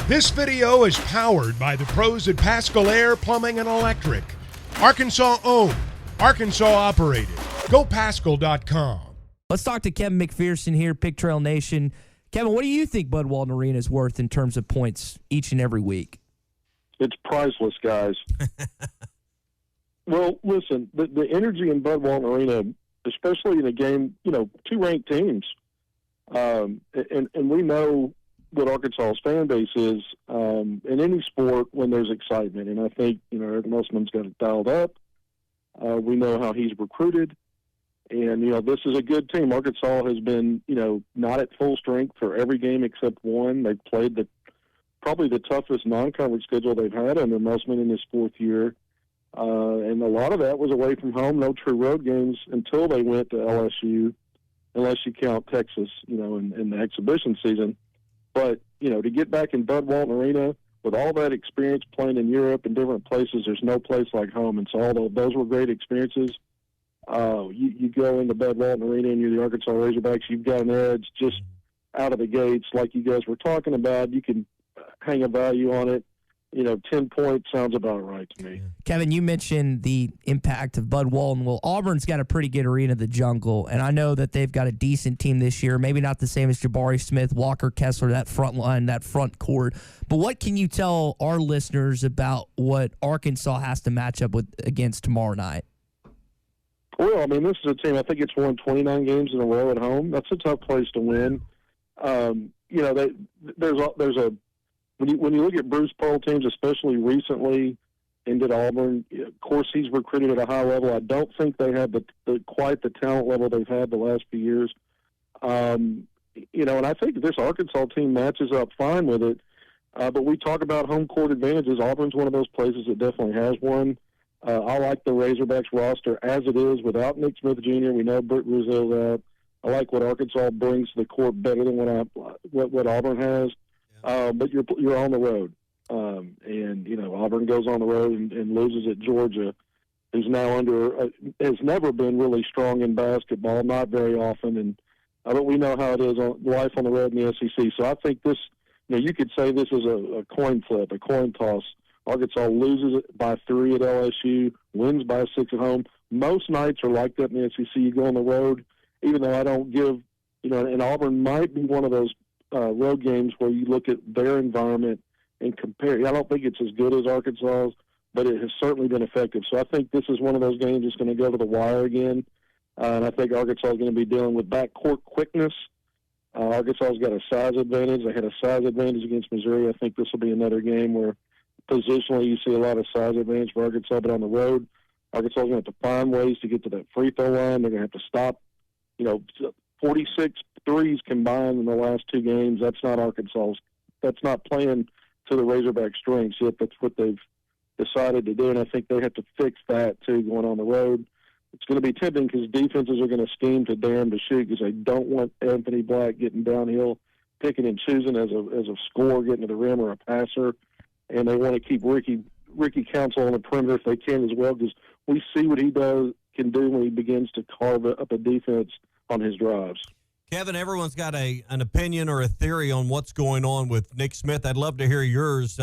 This video is powered by the pros at Pascal Air Plumbing and Electric. Arkansas owned, Arkansas operated. GoPascal.com. Let's talk to Kevin McPherson here, Pig Trail Nation. Kevin, what do you think Bud Walton Arena is worth in terms of points each and every week? It's priceless, guys. Well, listen, the energy in Bud Walton Arena, especially in a game, two ranked teams, and we know what Arkansas's fan base is in any sport when there's excitement. And I think, Eric Musselman's got it dialed up. We know how he's recruited. And, this is a good team. Arkansas has been, not at full strength for every game except one. They've played probably the toughest non-conference schedule they've had under Musselman in his fourth year. And a lot of that was away from home, no true road games until they went to LSU, unless you count Texas, in the exhibition season. But, to get back in Bud Walton Arena with all that experience playing in Europe and different places, there's no place like home. And so although those were great experiences, you go into Bud Walton Arena and you're the Arkansas Razorbacks, you've got an edge just out of the gates like you guys were talking about. You can hang a value on it. 10 points sounds about right to me. Kevin, you mentioned the impact of Bud Walton. Well, Auburn's got a pretty good arena, the Jungle, and I know that they've got a decent team this year, maybe not the same as Jabari Smith, Walker Kessler, that front line, that front court. But what can you tell our listeners about what Arkansas has to match up with against tomorrow night? Well, this is a team, I think it's won 29 games in a row at home. That's a tough place to win. When you look at Bruce Pearl teams, especially recently into Auburn, of course he's recruited at a high level. I don't think they have quite the talent level they've had the last few years. And I think this Arkansas team matches up fine with it. But we talk about home court advantages. Auburn's one of those places that definitely has one. I like the Razorbacks roster as it is without Nick Smith Jr. We know Britt Brazil's out. I like what Arkansas brings to the court better than what Auburn has. But you're on the road, and Auburn goes on the road and loses at Georgia, who's now has never been really strong in basketball, not very often, and but we know how it is on life on the road in the SEC. So I think this, you could say this is a coin flip, a coin toss. Arkansas loses it by 3 at LSU, wins by 6 at home. Most nights are like that in the SEC. You go on the road, even though I don't give, and Auburn might be one of those road games where you look at their environment and compare. I don't think it's as good as Arkansas's, but it has certainly been effective. So I think this is one of those games that's going to go to the wire again. And I think Arkansas is going to be dealing with backcourt quickness. Arkansas's got a size advantage. They had a size advantage against Missouri. I think this will be another game where positionally you see a lot of size advantage for Arkansas, but on the road, Arkansas is going to have to find ways to get to that free throw line. They're going to have to stop, 46 threes combined in the last 2 games. That's not Arkansas's. That's not playing to the Razorback strengths yet. That's what they've decided to do, and I think they have to fix that too going on the road. It's going to be tempting because defenses are going to scheme to dare them to shoot because they don't want Anthony Black getting downhill, picking and choosing as a scorer, getting to the rim or a passer, and they want to keep Ricky Council on the perimeter if they can as well because we see what he can do when he begins to carve up a defense on his drives. Kevin, everyone's got an opinion or a theory on what's going on with Nick Smith. I'd love to hear yours.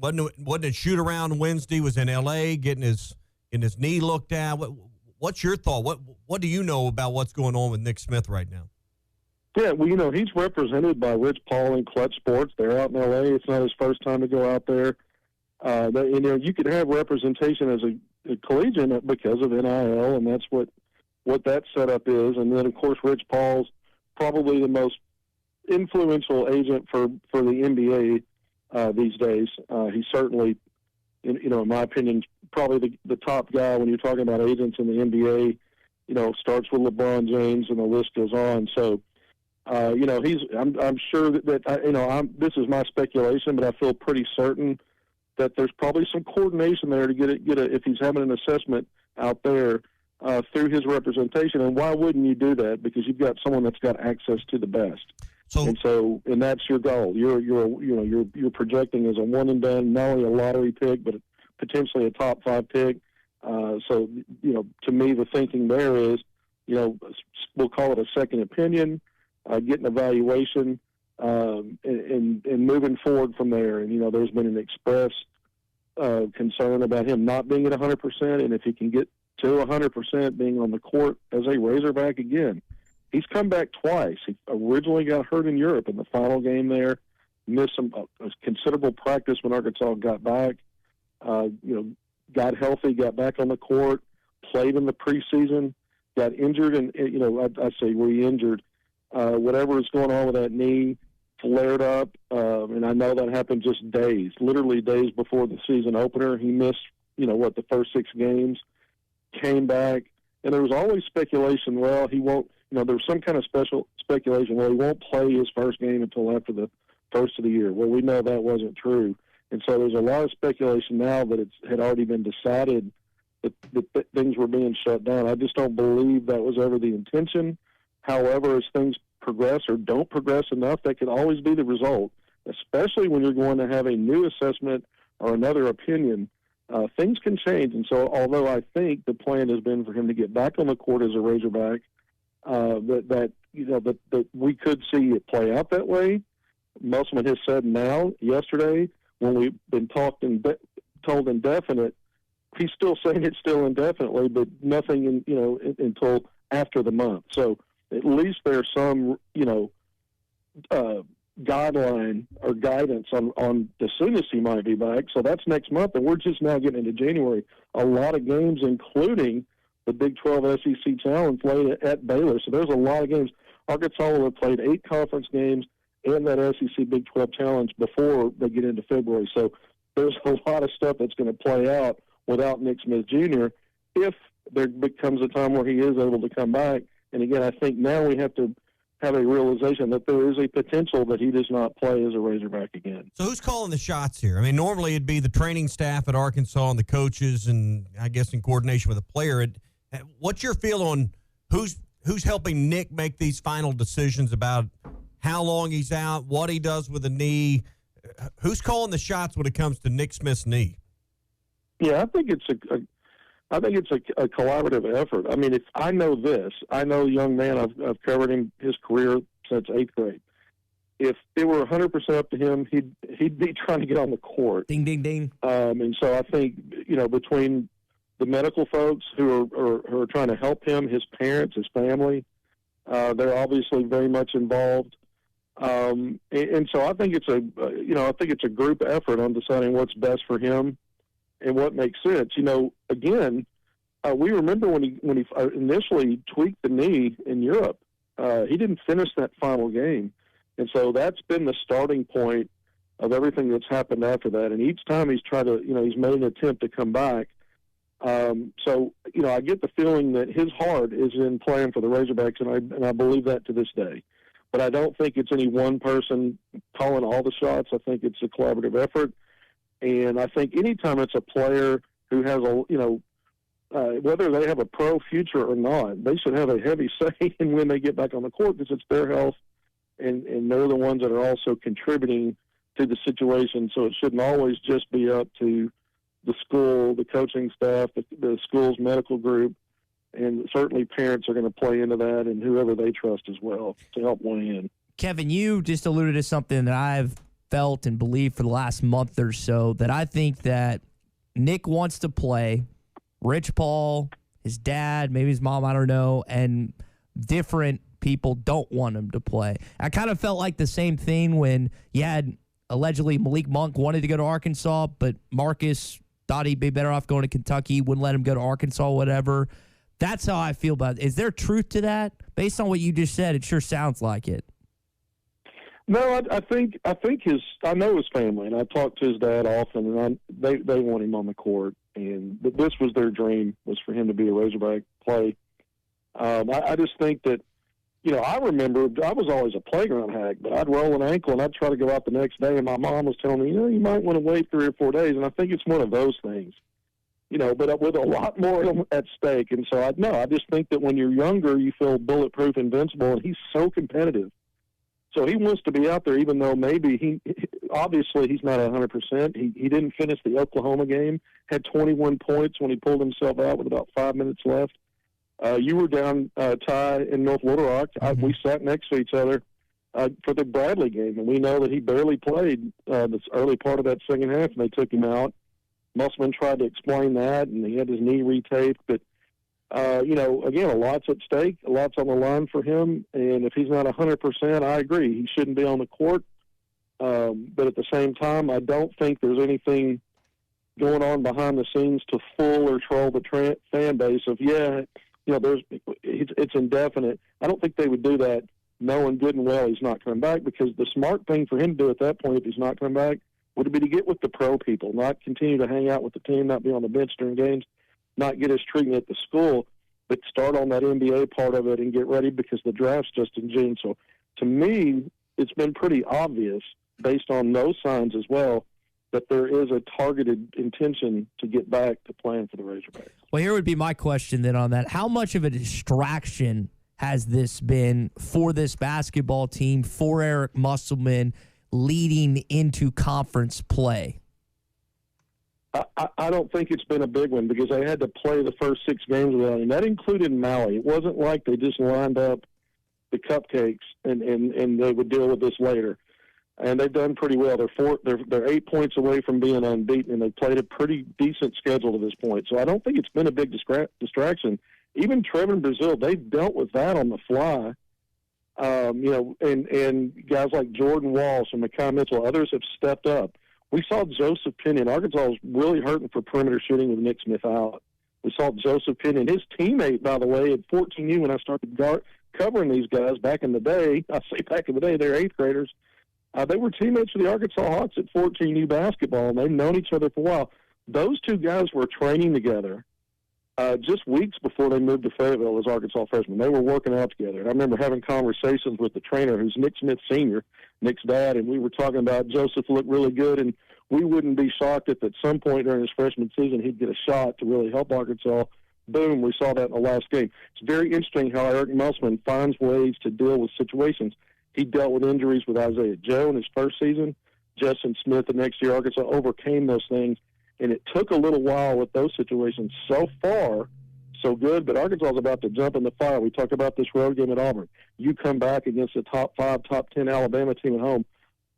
Wasn't it shoot around Wednesday? Was in L.A. getting his knee looked at. What's your thought? What do you know about what's going on with Nick Smith right now? Yeah, well, he's represented by Rich Paul and Clutch Sports. They're out in L.A. It's not his first time to go out there. You could have representation as a collegiate because of NIL, and that's what that setup is. And then, of course, Rich Paul's probably the most influential agent for the NBA these days. He's certainly, in my opinion, probably the top guy when you're talking about agents in the NBA. Starts with LeBron James, and the list goes on. So, I'm sure that this is my speculation, but I feel pretty certain that there's probably some coordination there to get if he's having an assessment out there. Through his representation, and why wouldn't you do that? Because you've got someone that's got access to the best, and that's your goal. You're projecting as a one and done, not only a lottery pick, but potentially a top 5 pick. To me, the thinking there is, we'll call it a second opinion, get an evaluation, and moving forward from there. And, there's been an express concern about him not being at 100%, and if he can get to 100% being on the court as a Razorback again. He's come back twice. He originally got hurt in Europe in the final game there, missed some considerable practice when Arkansas got back, got healthy, got back on the court, played in the preseason, got injured, and, I say re-injured. Whatever is going on with that knee flared up, and I know that happened just literally days before the season opener. He missed, the first 6 games, came back, and there was always speculation, well, he won't, there was some kind of special speculation, well, he won't play his first game until after the first of the year. Well, we know that wasn't true. And so there's a lot of speculation now that it had already been decided that things were being shut down. I just don't believe that was ever the intention. However, as things progress or don't progress enough, that could always be the result, especially when you're going to have a new assessment or another opinion. Things can change. And so although I think the plan has been for him to get back on the court as a Razorback, that we could see it play out that way. Musselman has said yesterday, when we've been told indefinite, he's still saying it's still indefinitely, but nothing until after the month. So at least there's some, guideline or guidance on the soonest he might be back. So that's next month, and we're just now getting into January. A lot of games, including the Big 12 SEC Challenge played at Baylor. So there's a lot of games. Arkansas will have played 8 conference games and that SEC Big 12 Challenge before they get into February. So there's a lot of stuff that's going to play out without Nick Smith Jr. if there becomes a time where he is able to come back. And again, I think now we have to have a realization that there is a potential that he does not play as a Razorback again. So who's calling the shots here? I mean, normally it'd be the training staff at Arkansas and the coaches, and I guess in coordination with the player. What's your feel on who's helping Nick make these final decisions about how long he's out, what he does with the knee? Who's calling the shots when it comes to Nick Smith's knee? Yeah, I think it's a collaborative effort. I mean, I know a young man. I've covered his career since 8th grade. If it were 100% up to him, he'd be trying to get on the court. Ding, ding, ding. And so I think between the medical folks who are trying to help him, his parents, his family, they're obviously very much involved. And so I think it's a group effort on deciding what's best for him and what makes sense. Again, we remember when he initially tweaked the knee in Europe, he didn't finish that final game. And so that's been the starting point of everything that's happened after that. And each time he's tried to, he's made an attempt to come back. So I get the feeling that his heart is in playing for the Razorbacks, and I believe that to this day. But I don't think it's any one person calling all the shots. I think it's a collaborative effort. And I think anytime it's a player who has whether they have a pro future or not, they should have a heavy say in when they get back on the court, because it's their health, and they're the ones that are also contributing to the situation. So it shouldn't always just be up to the school, the coaching staff, the school's medical group, and certainly parents are going to play into that, and whoever they trust as well to help weigh in. Kevin, you just alluded to something that I've felt and believed for the last month or so, that I think that Nick wants to play. Rich Paul, his dad, maybe his mom, I don't know, and different people don't want him to play. I kind of felt like the same thing when you had allegedly Malik Monk wanted to go to Arkansas, but Marcus thought he'd be better off going to Kentucky, wouldn't let him go to Arkansas, whatever. That's how I feel about it. Is there truth to that? Based on what you just said, it sure sounds like it. No, I think I know his family, and I talked to his dad often, and they want him on the court, but this was their dream, was for him to be a Razorback, play. I just think that, I remember I was always a playground hack, but I'd roll an ankle and I'd try to go out the next day, and my mom was telling me, you might want to wait 3 or 4 days, and I think it's one of those things, but with a lot more at stake. And so I just think that when you're younger, you feel bulletproof, invincible, and he's so competitive. So he wants to be out there, even though maybe obviously he's not 100%. He didn't finish the Oklahoma game, had 21 points when he pulled himself out with about 5 minutes left. You were down, Ty, in North Little Rock. Mm-hmm. We sat next to each other, for the Bradley game, and we know that he barely played this early part of that second half, and they took him out. Musselman tried to explain that, and he had his knee retaped. But, again, a lot's at stake, a lot's on the line for him, and if he's not 100%, I agree. He shouldn't be on the court. But at the same time, I don't think there's anything going on behind the scenes to fool or troll the fan base of, it's indefinite. I don't think they would do that knowing good and well he's not coming back, because the smart thing for him to do at that point, if he's not coming back, would be to get with the pro people, not continue to hang out with the team, not be on the bench during games, not get his treatment at the school, but start on that NBA part of it and get ready, because the draft's just in June. So to me, it's been pretty obvious, based on those signs as well, that there is a targeted intention to get back to playing for the Razorbacks. Well, here would be my question then on that. How much of a distraction has this been for this basketball team, for Eric Musselman, leading into conference play? I don't think it's been a big one, because they had to play the first 6 games without him. That included Maui. It wasn't like they just lined up the cupcakes and they would deal with this later. And they've done pretty well. They're 8 points away from being unbeaten, and they've played a pretty decent schedule to this point. So I don't think it's been a big distraction. Even Trevin Brazil, they've dealt with that on the fly. And guys like Jordan Walsh and Mekhi Mitchell, others have stepped up. We saw Joseph Pinion. Arkansas was really hurting for perimeter shooting with Nick Smith out. We saw Joseph Pinion, his teammate, by the way, at 14U, when I started covering these guys back in the day. I say back in the day, they're 8th graders. They were teammates for the Arkansas Hawks at 14U basketball, and they've known each other for a while. Those two guys were training together just weeks before they moved to Fayetteville as Arkansas freshmen. They were working out together. And I remember having conversations with the trainer, who's Nick Smith Sr., Nick's dad, and we were talking about Joseph looked really good, and we wouldn't be shocked if at some point during his freshman season he'd get a shot to really help Arkansas. Boom, we saw that in the last game. It's very interesting how Eric Musselman finds ways to deal with situations. He dealt with injuries with Isaiah Joe in his first season. Justin Smith the next year. Arkansas overcame those things, and it took a little while with those situations. So far, so good, but Arkansas is about to jump in the fire. We talked about this road game at Auburn. You come back against a top 5, top 10 Alabama team at home.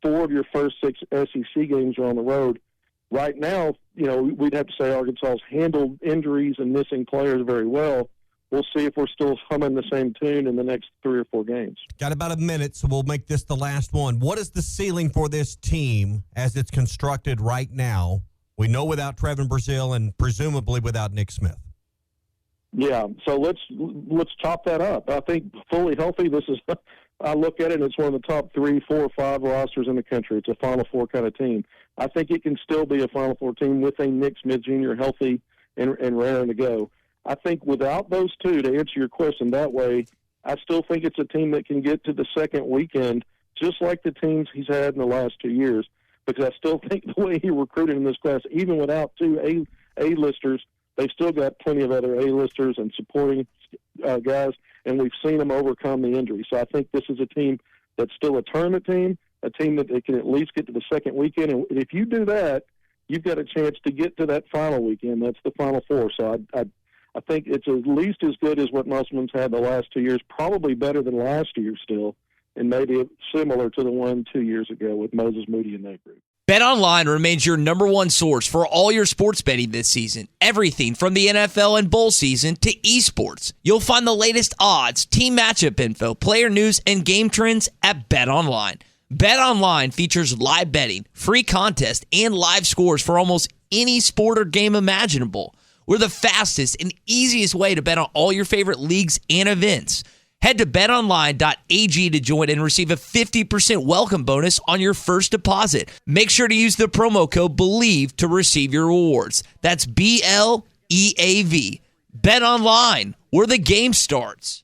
4 of your first 6 SEC games are on the road. Right now, we'd have to say Arkansas's handled injuries and missing players very well. We'll see if we're still humming the same tune in the next 3 or 4 games. Got about a minute, so we'll make this the last one. What is the ceiling for this team as it's constructed right now? We know without Trevin Brazil and presumably without Nick Smith. Yeah, so let's chop that up. I think fully healthy, this is I look at it and it's one of the top 3, 4, 5 rosters in the country. It's a Final Four kind of team. I think it can still be a Final Four team with a Nick Smith Jr. healthy and raring to go. I think without those two, to answer your question that way, I still think it's a team that can get to the second weekend, just like the teams he's had in the last 2 years, because I still think the way he recruited in this class, even without 2 A-listers, they've still got plenty of other A-listers and supporting guys, and we've seen them overcome the injury. So I think this is a team that's still a tournament team, a team that they can at least get to the second weekend. And if you do that, you've got a chance to get to that final weekend. That's the Final Four. So I think it's at least as good as what Musselman's had the last 2 years, probably better than last year still, and maybe similar to the one 2 years ago with Moses Moody in that group. BetOnline remains your number one source for all your sports betting this season. Everything from the NFL and bowl season to esports. You'll find the latest odds, team matchup info, player news, and game trends at BetOnline. BetOnline features live betting, free contests, and live scores for almost any sport or game imaginable. We're the fastest and easiest way to bet on all your favorite leagues and events. Head to betonline.ag to join and receive a 50% welcome bonus on your first deposit. Make sure to use the promo code BELIEVE to receive your rewards. That's BLEAV. Bet Online, where the game starts.